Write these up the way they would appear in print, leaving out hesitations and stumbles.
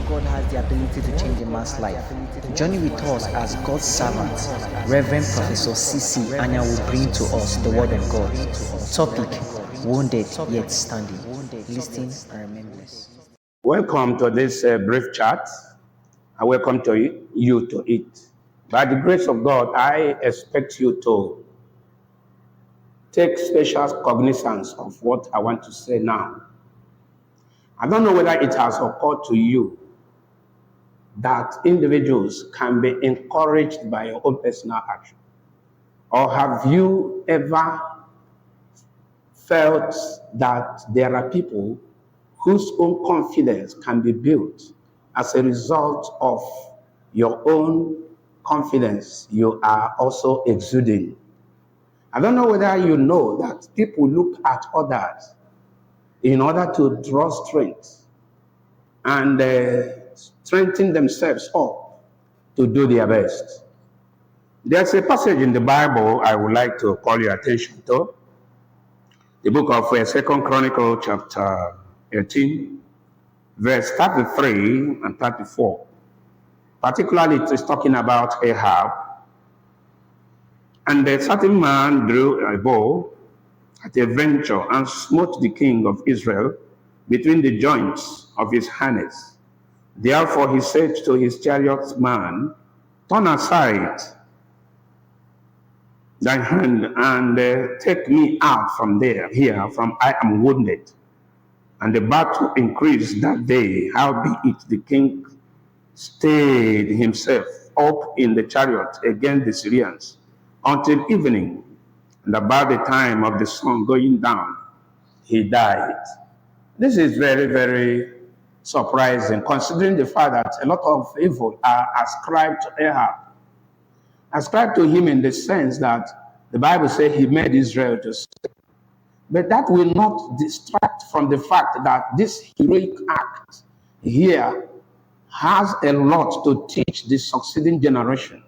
God has the ability to change a man's life. Journey with us as God's servant, Reverend Professor C.C. Anya will bring to us the Word of God. Topic: Wounded yet standing. Listen and remembrance. Welcome to this brief chat. I welcome you to it. By the grace of God, I expect you to take special cognizance of what I want to say now. I don't know whether it has occurred to you that individuals can be encouraged by your own personal action. Or have you ever felt that there are people whose own confidence can be built as a result of your own confidence you are also exuding? I don't know whether you know that people look at others in order to draw strength and strengthen themselves up to do their best. There's a passage in the Bible I would like to call your attention to. The book of 2 Chronicles chapter 18, verse 33 and 34. Particularly, it is talking about Ahab. And a certain man drew a bow at a venture and smote the king of Israel between the joints of his harness. Therefore he said to his chariotman, "Turn aside thy hand and take me out from here, from I am wounded." And the battle increased that day. Howbeit the king stayed himself up in the chariot against the Syrians until evening. And about the time of the sun going down, he died. This is very, very surprising, considering the fact that a lot of evil are ascribed to Ahab. Ascribed to him in the sense that the Bible says he made Israel to sin. But that will not distract from the fact that this heroic act here has a lot to teach the succeeding generation.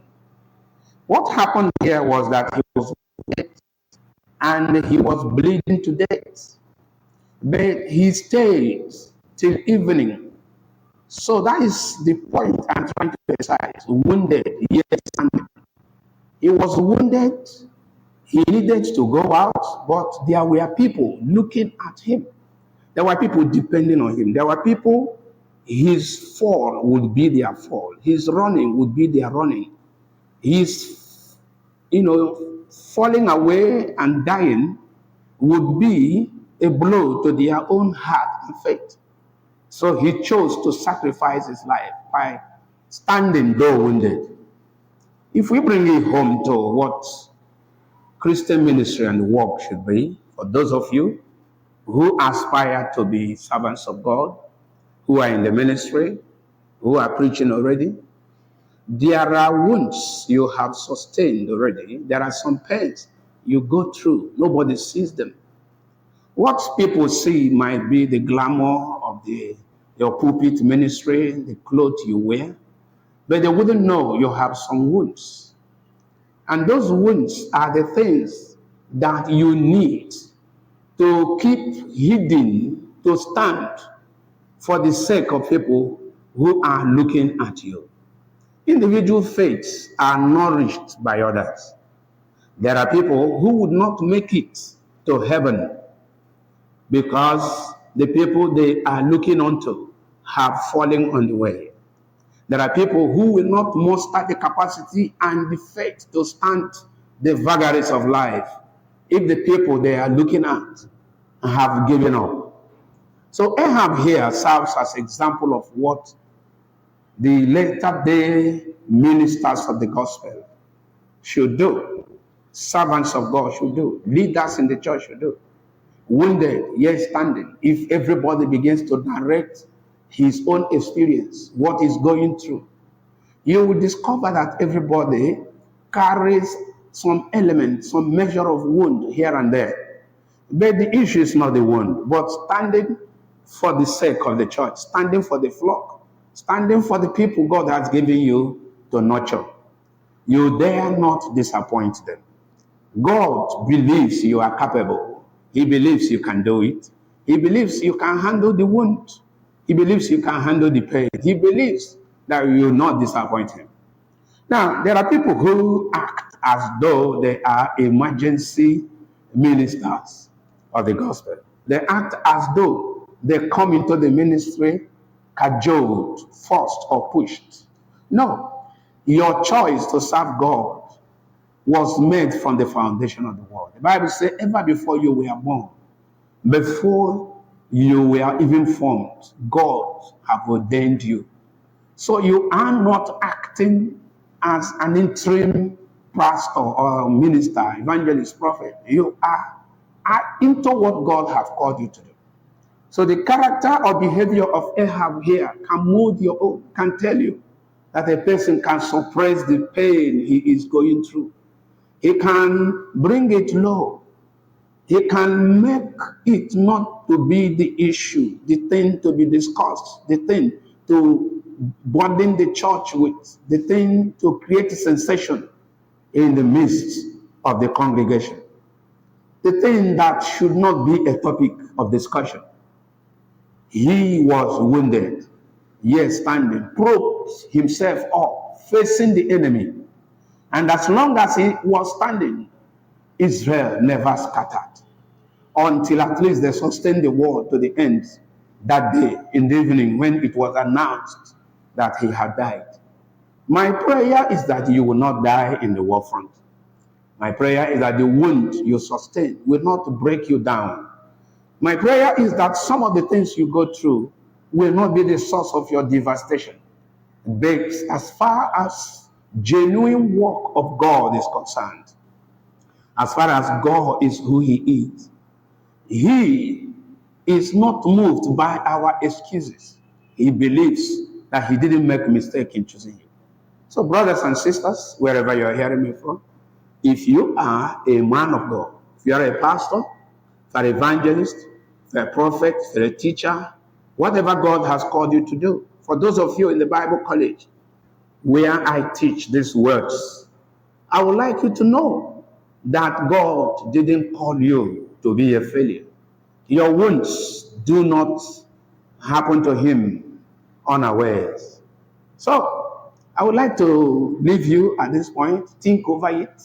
What happened here was that he was dead and he was bleeding to death. But he stayed till evening. So that is the point I'm trying to emphasize. Wounded, yet standing. He was wounded. He needed to go out, but there were people looking at him. There were people depending on him. There were people, his fall would be their fall. His running would be their running. His, falling away and dying would be a blow to their own heart and faith. So he chose to sacrifice his life by standing though wounded. If we bring it home to what Christian ministry and work should be, for those of you who aspire to be servants of God, who are in the ministry, who are preaching already, there are wounds you have sustained already. There are some pains you go through. Nobody sees them. What people see might be the glamour of your pulpit ministry, the clothes you wear, but they wouldn't know you have some wounds. And those wounds are the things that you need to keep hidden, to stand for the sake of people who are looking at you. Individual faiths are nourished by others. There are people who would not make it to heaven because the people they are looking onto have fallen on the way. There are people who will not muster the capacity and the faith to stand the vagaries of life if the people they are looking at have given up. So Ahab here serves as an example of what the later day ministers of the gospel should do, servants of God should do, leaders in the church should do. Wounded, yet standing. If everybody begins to direct his own experience, what he's going through, you will discover that everybody carries some element, some measure of wound here and there. But the issue is not the wound, but standing for the sake of the church, standing for the flock, standing for the people God has given you to nurture. You dare not disappoint them. God believes you are capable. He believes you can do it. He believes you can handle the wound. He believes you can handle the pain. He believes that you will not disappoint him. Now, there are people who act as though they are emergency ministers of the gospel. They act as though they come into the ministry cajoled, forced, or pushed. No, your choice to serve God was made from the foundation of the world. The Bible says, ever before you were born, before you were even formed, God have ordained you. So you are not acting as an interim pastor or minister, evangelist, prophet. You are into what God has called you to do. So the character or behavior of Ahab here can mold your own, can tell you that a person can suppress the pain he is going through. He can bring it low. He can make it not to be the issue, the thing to be discussed, the thing to burden the church with, the thing to create a sensation in the midst of the congregation, the thing that should not be a topic of discussion. He was wounded, yet standing, propped himself up, facing the enemy. And as long as he was standing, Israel never scattered, until at least they sustained the war to the end that day in the evening when it was announced that he had died. My prayer is that you will not die in the war front. My prayer is that the wound you sustain will not break you down. My prayer is that some of the things you go through will not be the source of your devastation. But as far as genuine work of God is concerned, as far as God is who he is not moved by our excuses. He believes that he didn't make a mistake in choosing you. So brothers and sisters, wherever you are hearing me from, if you are a man of God, if you are a pastor, if you are an evangelist, if you are a prophet, if you are a teacher, whatever God has called you to do, for those of you in the Bible college where I teach these words, I would like you to know that God didn't call you to be a failure. Your wounds do not happen to him unawares. So, I would like to leave you at this point. Think over it.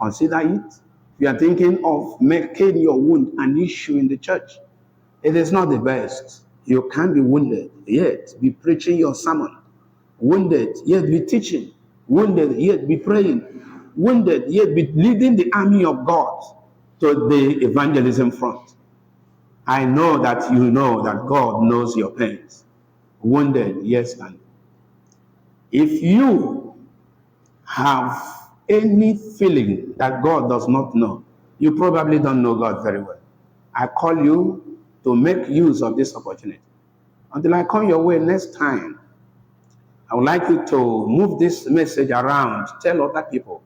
Consider it. If you are thinking of making your wound an issue in the church, it is not the best. You can be wounded, yet be preaching your sermon. Wounded, yet be teaching. Wounded, yet be praying. Wounded, yet be leading the army of God to the evangelism front. I know that you know that God knows your pains. Wounded, yes, and if you have any feeling that God does not know, you probably don't know God very well. I call you to make use of this opportunity. Until I come your way next time, I would like you to move this message around, tell other people,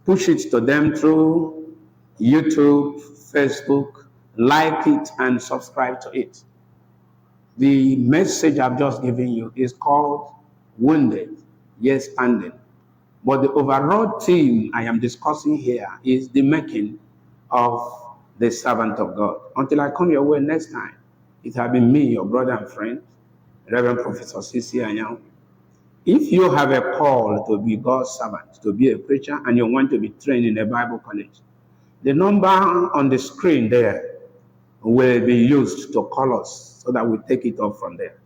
push it to them through YouTube, Facebook, like it and subscribe to it. The message I've just given you is called Wounded, Yet Standing. But the overall theme I am discussing here is the making of the servant of God. Until I come your way next time, it has been me, your brother and friend, Reverend Professor C.C. Anyang. If you have a call to be God's servant, to be a preacher, and you want to be trained in a Bible college, the number on the screen there will be used to call us so that we take it up from there.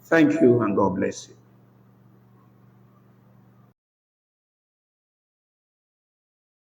Thank you and God bless you.